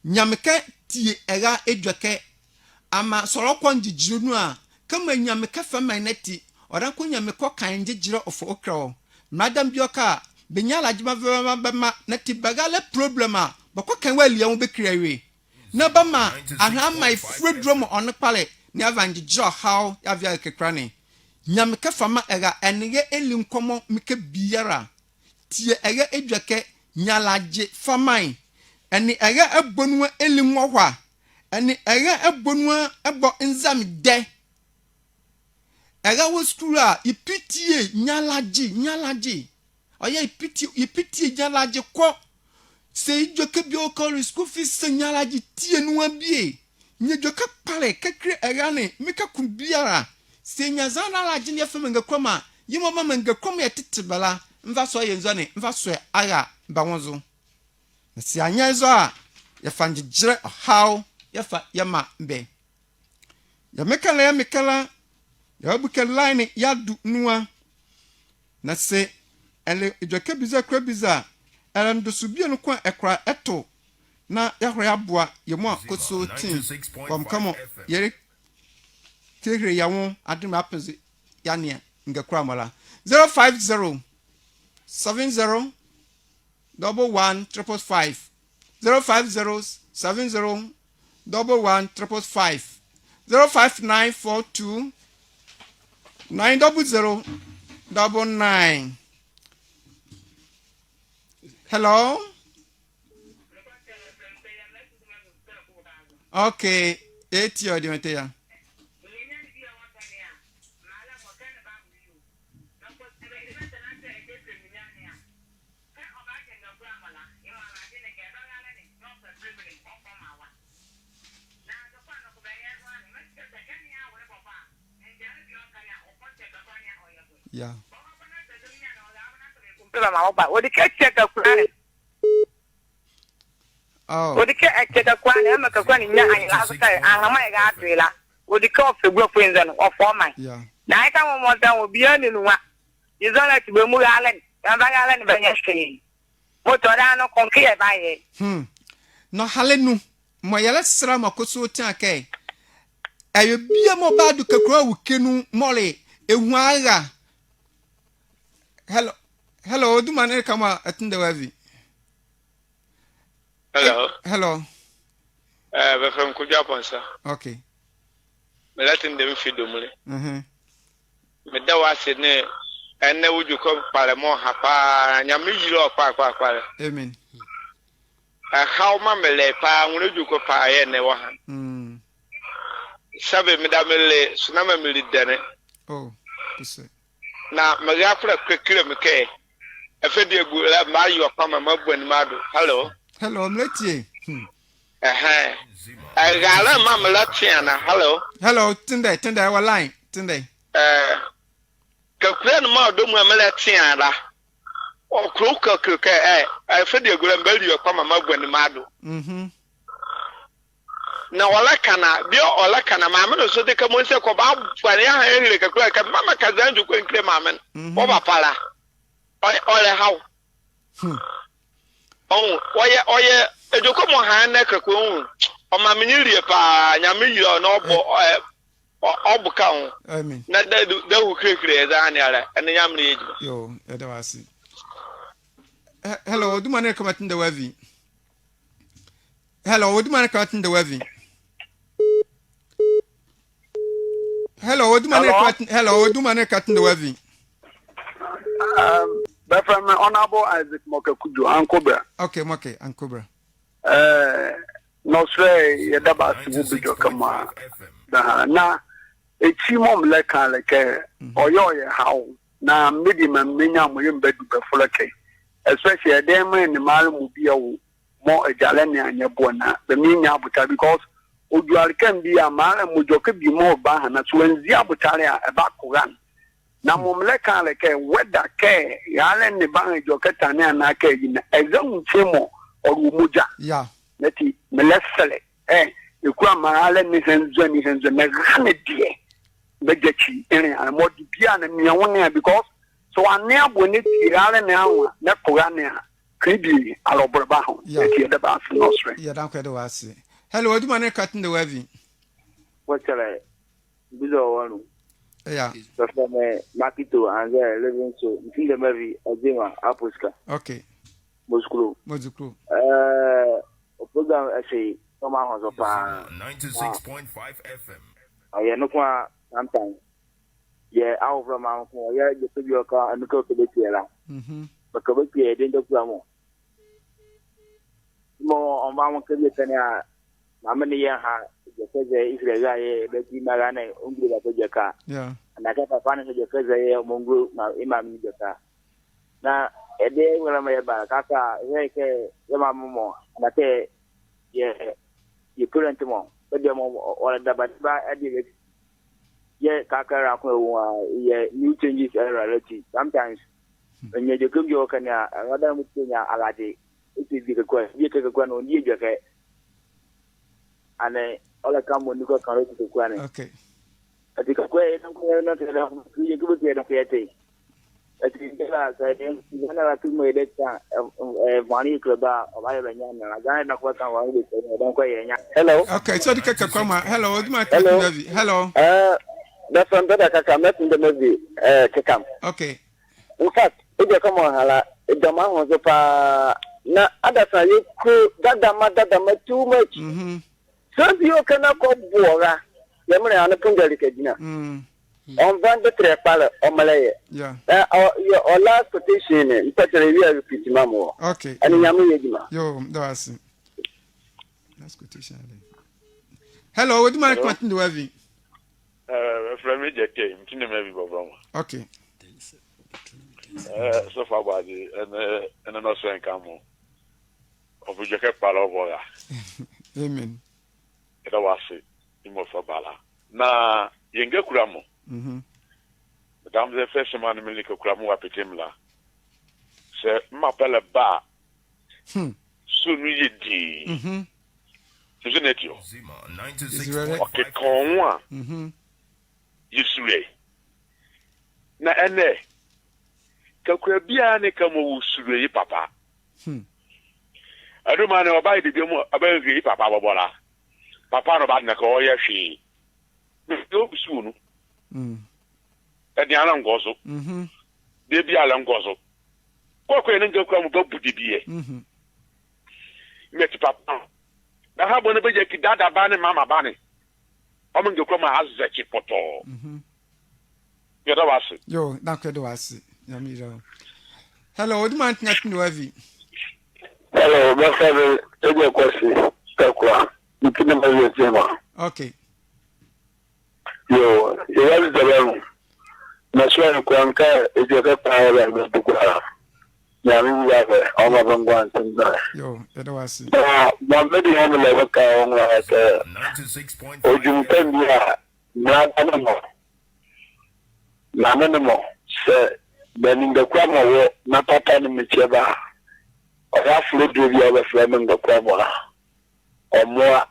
Speaker 1: nyameka tie ega edwake ama sorokwa njijiru nu a kama nyameka fama neti oranko nyameka kan njijira ofo okra madam bioka benyala jima bema neti bagale problema bakwa kan wali ya bekriawe na bama ahama ifredrom onepale ni avanjijira how avia kekrane nyameka fama ega enige elinkomo mike biara tie ega edwake nyalaje famai eni ega abonwa elimwa eni ega abonwa abo nzam de ega wo school a ipitie nyalaje oya ipitie nyalaje ko se idwoke bi okori school fees nyalaje tie nuwa bie nyedwoke pare kakre ega ne mika kumbiara se nyazana laje ne fam ngakroma yimo mama ngakroma yetitibala mva so yenzane mva so aga bawonzo si anya zo a ya fanjire how ya fa yama mbe ya mekala ya buka line ya du nuwa na se ele ijoke biza kra biza elam do subie no kwa ekra eto na ya hore aboa yemo akoso tin kwam kamo yere kire yawo adim apese ya ne ngakra mala 050 70 11 555 050 70 11 555 05942 900 99. Hello. Okay, 80 or the yeah.
Speaker 4: What the cat check up?
Speaker 1: Oh.
Speaker 4: What the cat check up? I'm a company. I'm my God. What the coffee group friends or for mine?
Speaker 1: Yeah.
Speaker 4: Now I come one time will be earning one. You don't like to be more island. I'm back island by yesterday. What I don't conquer by it.
Speaker 1: No halenu. Moyala sra makoso tiake. Ayo bia mo badu kakra wukenu mole ehuaga. Hello, do man kama atinde wavi.
Speaker 5: Hello.
Speaker 1: Hello.
Speaker 5: We're from Kujapon, sir.
Speaker 1: Okay.
Speaker 5: Me Latin dem fido mule. Me da wa se ne enne wuju ko pare mo hapa nyame yiro kwa.
Speaker 1: Amen.
Speaker 5: How ma mele pa wuju ko pa ye ne wa han. Sabe me da mele sunama mele dene.
Speaker 1: Oh, this is
Speaker 5: na maga fra kwekire me ke afedi egu la ma yo pa ma buani mado. Hello
Speaker 1: mletie.
Speaker 5: Agala ma mlatiana.
Speaker 1: Hello tinde our line tinde
Speaker 5: kakure no ma do mu mlatiana o kroka afedi egu la mbali yo pa ma buani mado. Na wala kana mama no so de ka mo se ko ba fare ya ha ere ka kura ka mama ka zanju ko nkre mama o ba pala ole how oye ejoko mo ha na ka ko o mama ni rie pa nyame yiro na obo ka ho
Speaker 1: amen
Speaker 5: na da hu krekre za na ara en nyame yeji
Speaker 1: yo e da wasi hello du mane ka matin da wavi hello du mane ka matin da wavi Hello, do man cutting the weaving?
Speaker 6: But from my honorable Isaac Mokakudu, Uncle Bra.
Speaker 1: Okay, Uncle Bra.
Speaker 6: No, swear, you dabas will be your command. Now, a chimom like or your how. Now, medium and minium will embed before a cake. Especially a damn in the Malam will be a mo ejale ne anya bona be mi nya abuta because oduare kan bi amara mo joka bi mo ba ha na so enzi abutare a eba koran na momle kan le ke weda ke yale ne ba joka tane na ka yi na exam chemo oru muja
Speaker 1: yeah
Speaker 6: neti melesele ekwa maale ni senzo na gane die bejechi ene amodi bia na miawone because so ane abone tirale na anwa na koran na kribi alobraba ho eti de ba no sre
Speaker 1: yeah dan kwedo wase hello oduma ne cutting the wavy
Speaker 7: what shall I bizo wanu
Speaker 1: yeah
Speaker 7: so from marketo and living so feel the movie azima apuska
Speaker 1: okay
Speaker 7: Moskulu
Speaker 5: program say Toma Hoso pa
Speaker 3: 96.5 FM.
Speaker 5: Aye no kwa sometimes. Yeah, out from my yeah, you put your car and go to the tiela. But go to the end of the more on my Kenya. Mamma ha the Israel, Betty Marane, Ungula Pojaka.
Speaker 1: Yeah.
Speaker 5: And I got a financial Jaka, Mongo, Imam Jaka. Now, a day when I'm about Kaka, Yamamomo, and I say, yeah, you couldn't tomorrow, but the more or the but I did it. Yeah, Kaka, yeah, new changes are relative. Sometimes when you cook your cana, another Mutina Aladi, it is the question. You take a quan on you, and all I come when you go to the quan.
Speaker 1: Okay.
Speaker 5: I think a question, not you go to the I think that to me that money club of Ireland and I don't know what I want to say. Hello.
Speaker 1: Okay, so the Kakama. Hello, what's my hello.
Speaker 5: That's on that I can make in the movie to come.
Speaker 1: Okay.
Speaker 5: In fact, if you come on, Hala, the man was up. Now, others are you cool that too much. So you cannot go Bora. Yammer on the Punga. On Vanda Trepala or Malay.
Speaker 1: Yeah.
Speaker 5: Your last quotation, in fact, I will repeat Mamo.
Speaker 1: Okay.
Speaker 5: And Yamu.
Speaker 1: Yo, that's last quotation. Hello, what do you want to do?
Speaker 8: From me, Jack came to maybe Bob.
Speaker 1: Okay.
Speaker 8: So far, body and an Australian camel of which you kept Palo.
Speaker 1: Amen.
Speaker 8: It was it in Mofabala. Now, Yenga Kuramo. Madame the first man in Milico Kramu Apitimla said, Mapella Ba soon we did. Isn't it you? Okay, Conwa. You sway. Na ene Kakrabia ne Kamu Sui Papa. I don't mind about the demo about Papa Bobola. Papa about Nako Yashi. No soon. And the Alan Gozo. They be Alan Gozo. What can you come about Budibie? Met Papa. I have one of the Dada Banny, Mamma Banny. I'm going to come as a chipoto. You know what?
Speaker 1: Yo, not good was it. Hello, what do you want to do?
Speaker 6: Hello, my father, a question. You can never get
Speaker 1: okay.
Speaker 6: Yo, you have the room. Nashua Kwanka is your power and the Bukara. Yamin Yava, all of them want to die.
Speaker 1: Yo, that was it.
Speaker 6: One very humble level car on like
Speaker 3: 96.5.
Speaker 6: or you can be not animal. Not animal, sir. Then in the Kwama, not Papa and Micheva. Or half look with the other flame in the Kwama. Or more.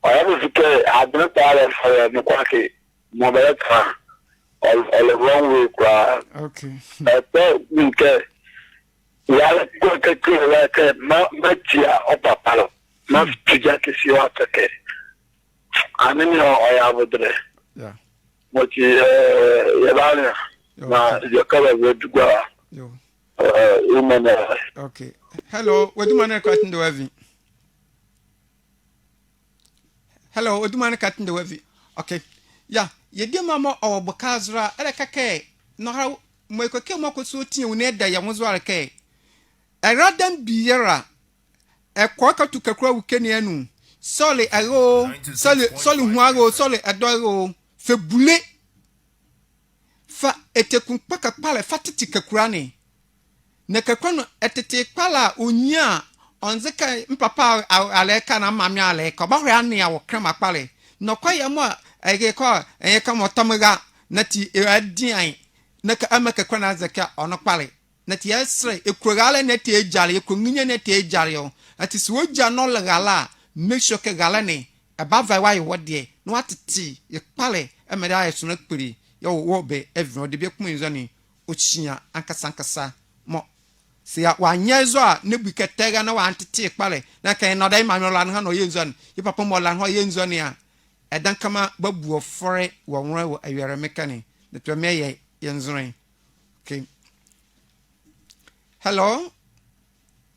Speaker 6: I have to say, I don't know for the quacky, Moberta, all the wrong way.
Speaker 1: Okay.
Speaker 6: I thought we can. We are going to kill like a Matia or Papa, not to Jackie Siwaka. I mean, I have a day.
Speaker 1: Yeah.
Speaker 6: What you your color would go.
Speaker 1: Yo.
Speaker 6: Okay.
Speaker 1: Hello, what do you want to cut in the wavy? Hello, what do you want to cut in the wavy? Okay. Yeah, you do mamma or Bocazra, Elecake. No, how Mokoke so tea when there was okay. A radam beera a quacker to Kakra Kenianu. Solly a go, solid Huago, solid a dogo, Febule. Fa etekun paka pala fatiti kakrani. Ne kakrano etete pala unya onze kai mpapa ale ka na mami ale ka ba hwa ne ya wo krama kpale no kwa ye mo ege ko enye ka motomaga na ti adian na ka amaka kwa na zaka ono kpale na ti esre ekurogale na ti ejare ekunginye na ti ejare yo ati so oja no legala make sure ke gala ne aba vai wa ye de no atiti ye kpale emere aye so na kpiri yo wo be every de be kuma nzani ochia ankasa mo se ya wanyezo a ne buketega na wantete kpale na kan no dai mamelo an ha no yenzon ye papa mo lan ho yenzon a edan kama babu ofore wo nwra wo awere mekani ne to me ye yenzon okay hello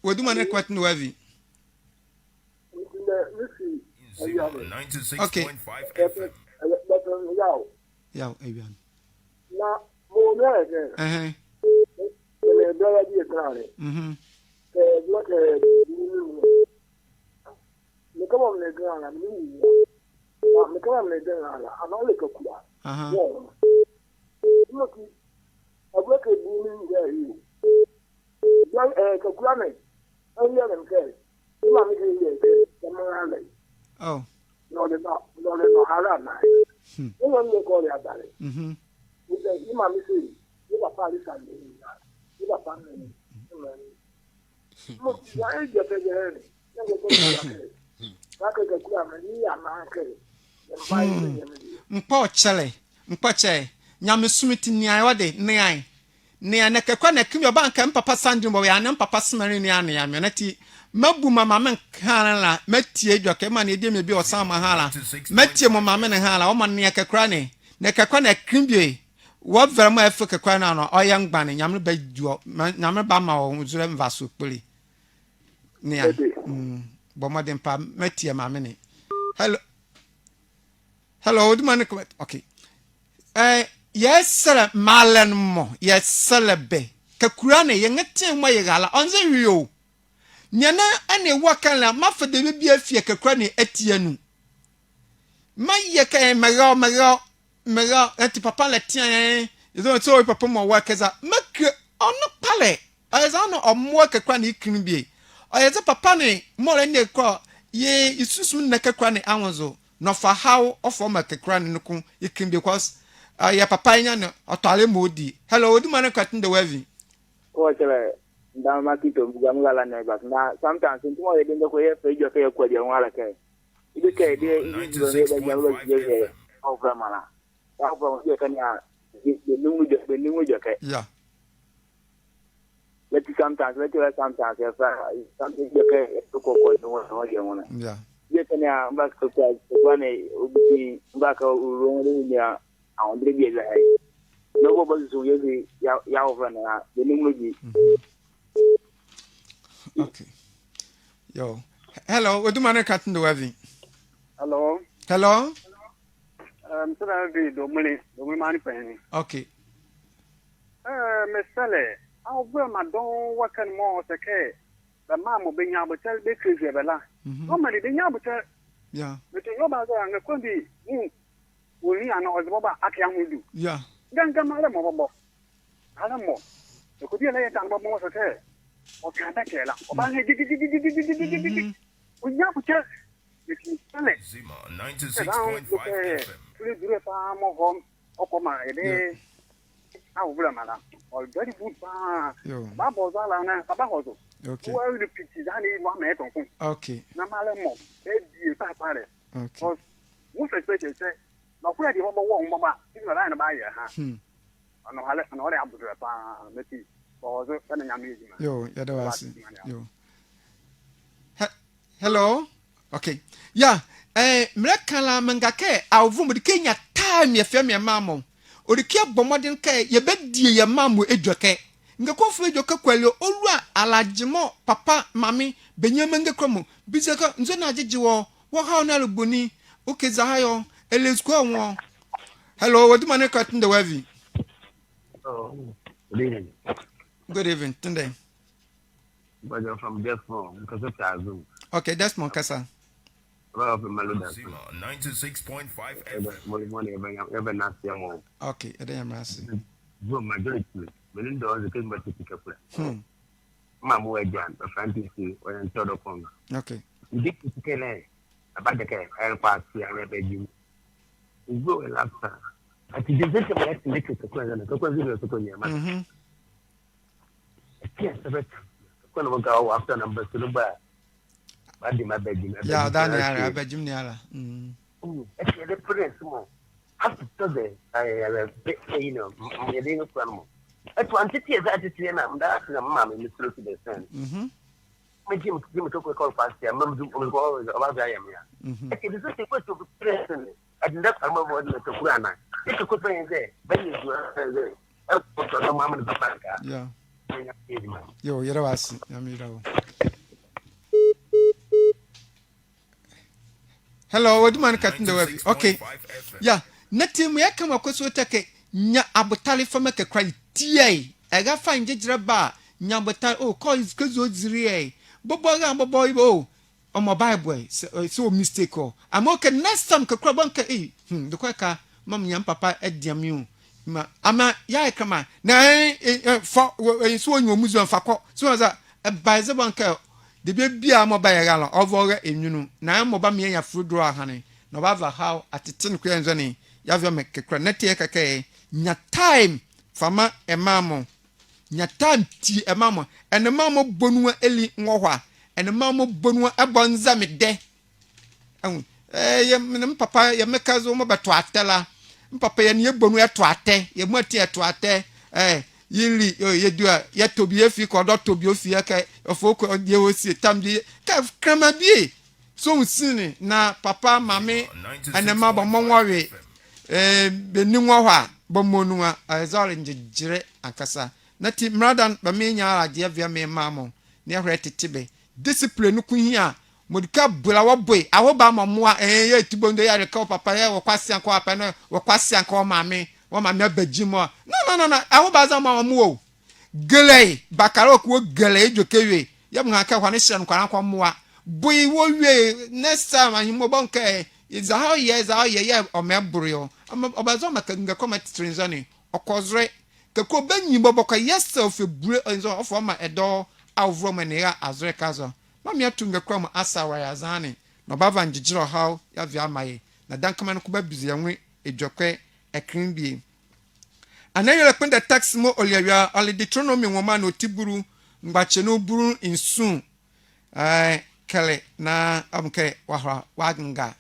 Speaker 1: woduma ne kwat no wavi
Speaker 3: 96.5 FM.
Speaker 1: ya avian
Speaker 6: na mo ne le dara di entrare lo che le come le grana ma le come le grana a non le cocula no ki agua che bumi ya ya cocula me anya le che ma mi che ma le
Speaker 1: oh
Speaker 6: no hala na no le ko ya dare ni ma mi sì ni papa li sande ni papa ni mo ya e je te je ni ngo ko ya ke ka ke ku ama ni ya ma ke
Speaker 1: mpo chele nyame sumiti ni ayo de ne na kekwa na kimi oba nka papa sandro bo ya na papa smari ni ane ya me na ti mabu mama men kana la matie dwoke ma na edi me bi osama hala matie mo mama ne hala o ma ne kekra ne na kekwa na kimbie wo vera ma efe kekwa na no oyang gbane nyame ba duo nyame ba ma o zure mvaso kpoli ne ya bo ma dem pa matie mama ne hello do man okay yes sir malen mo yes selebe kekura ne yengete mo yegala onze wiyo nyana ane wakan la mafade be bia fie kekura ne atianu maye ka mega ati papa la tian you so papa mo wakaza make ono pale ayza no omo kekura ne ikin bie ayza papa ne mo le ne ko ye isusu ne kekura ne anwozo no fa how of ma kekura ne nko ikin because ya papa nya no otale modi hello odi man kwatin the wavi
Speaker 7: o chele nda makito mgamgala na ba na sometimes ntimo ye dinde ko ye fejo ke ko je wala ke ibe ke de ibe de nyalo je o gramala wa ko je kan ya de numu je ke
Speaker 1: yeah
Speaker 7: let sometimes ya fa something je ke ko no je wona
Speaker 1: yeah
Speaker 7: je kan ya ba ko ne ubi ba ka uro ne ya on de bien là no go ba zo ye ya over na de numu ji
Speaker 1: okay yo hello what do man cat in the wavi
Speaker 6: hello sana bi do mani pani
Speaker 1: okay
Speaker 6: me sale au ba ma don wakan mo se ke ba ma mo be nya bo tel be krize bela o ma de nya bo tel
Speaker 1: yeah
Speaker 6: me to yo ba zo anga ko bi woni ana ozbo ba akya hudu
Speaker 1: yeah
Speaker 6: ganga ma le mo bo ala mo ko di le tan bo mo se ke o ka ta ke la o ba he di o nya bo tel sale
Speaker 3: Zima 96.5 FM.
Speaker 6: le dure pa mo hom o ko ma ede a o bla mala o very good pa ba bo za la na ba ho zo
Speaker 1: okay
Speaker 6: o ri piti za ni wa me ton kun
Speaker 1: okay
Speaker 6: na mala mo e di pa pa re
Speaker 1: okay
Speaker 6: mo se se na ku ya di ho bo wo mo ba ti na na ba ye ha ano hale ano re abu dure pa meti o zo na nya mi ma
Speaker 1: yo ya da wasi yo hello okay yeah mrekala mangake awum de Kenya time ye fem ye mamo odikia bomodin kai ye bedie ye mamo edwoke ngakofo edwoke kwalio olua alajimo papa mami benyamenge kromo bizaka nzo na agege wo ha na luboni okeza hayo elesku won hello what do man cut in the wavi good evening today
Speaker 9: but you're from Desmond because of Tazu
Speaker 1: okay that's mon kasa
Speaker 3: Zima 96.5 FM.
Speaker 9: Ever not young.
Speaker 1: okay ede ya masi
Speaker 9: Go majority. Meaning the other thing but to pick up. mamu ejan fantasy or in todo pong.
Speaker 1: Okay.
Speaker 9: Dik kele about the care el pass ya rebeju. Go elapsa. Ati dizete mo ati nek to kwa na to kwa zero to kwa nyama. Yes, but when we go after number to ba. Ba di mabeji.
Speaker 1: Yeah, dan ya abeji ni ala.
Speaker 9: Actually the prince mo. Have to the you know, you didn't know. At one city as I did na mama in the through to the sun. My Jim took a call past ya, mum will go about I am here. It is a question of present. I did not come over to Kurana. It's a good thing there. When you go there, mama in the park.
Speaker 1: Yeah. Yo, you're was. Hello, what man cutting the web? Okay. Yeah. Nothing me come across what take nya abotale fama ke kwai tie e ga fa njejira ba nya abotale oh call is kezo ziri bobo ga bobo ibo o mo bible so mistake o am okay next time ke kwa banka the kwaka mam nya papa ediam ma ama ya kama na for so onyo muzu anfako so za by the banka de bia mo ba ya galo over enwunu na mo ba me ya frudro ahane no ba va how atitin kwa enzo ni ya vya me ke kwa netie keke nya time fama emamo nya time ti emamo ene mamo bonua eli nwohwa ene mamo bonua ebonza me de ye me papa ye mekazo mo beto atela papa ye ne bonua to ate ye mu ati to ate yili ye dua ye tobi efi ko do tobi ofi aka ofoko ye wosi tamdi ka krama bi so nsini na papa mame ene mabo monwawe beninwa bomonua azore njire akasa nati mradan ba menya aje via me mamo ne hwe tetebe discipline ku hia modika bula wo boy awoba mamoa ye tibondo ya reka papa ye wo kwase anko apa no wo kwase anko mame wo mame abagimo no awoba za mamu o gele bakaro ku gele ejokewe ye mu aka hwane hye nkwa anko moa boy wo we next time ahimo bonke is how ye o mebrio obazo makanga comment trenzani okozre kako banyi boboko yourself ebure enzo of ma edo avro mania azre kazo mami atunga kwa ma asawa ya zani no bava njijiro how ya via maye na dankama no kuba bizi yanwe ejokwe ekrinbi anayele kwenda tax mo oliawia ali Deuteronomy nwoma no tiburu mbache no buru insun kale na amke wahwa waganga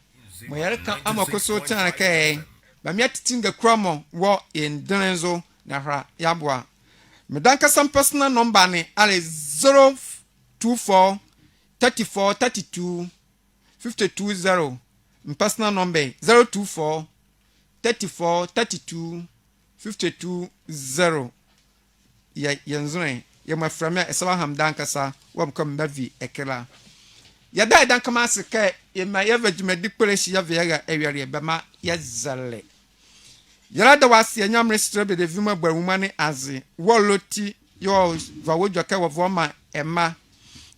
Speaker 1: moyereka amakoso tana ke ba mi atitinga kramo wo in denzo na hra yabwa medanka some personal number ni ale 024 34 32 520 personal number 024 34 32 520 ya yenzune ya maframa esaba hamdanka sa wamkam bavi ekela ya dai dan kama sike ya ma ya vejima dikpoleshi ya vega ewere be ma ya zale yara da wasi anyamre strebe de vima gbaruma ne aze woloti yo vawojo ka wovoma ema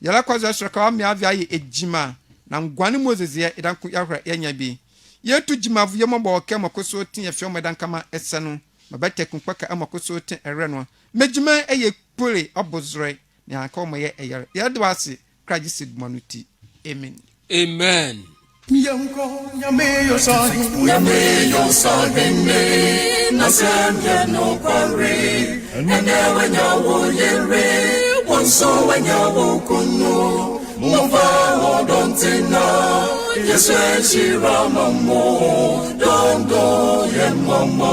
Speaker 1: yara kwazo shraka wa mi avia ye ejima na ngwane mozezi ya idanku yahra yanya bi yetu jima vu yemo bo ke makoso tin ya fioma dan kama esenu mabate kunkwaka amakoso tin ereno mejima eye pole obozre ne akoma ye eyare yara da wasi krajisid manuti amen
Speaker 2: amen
Speaker 10: Yanko nyameyo sahene nasemye no kwari enewe nyawo yere wonso wanyawo kunu muva odontina yesu shira mamo dondo ye mama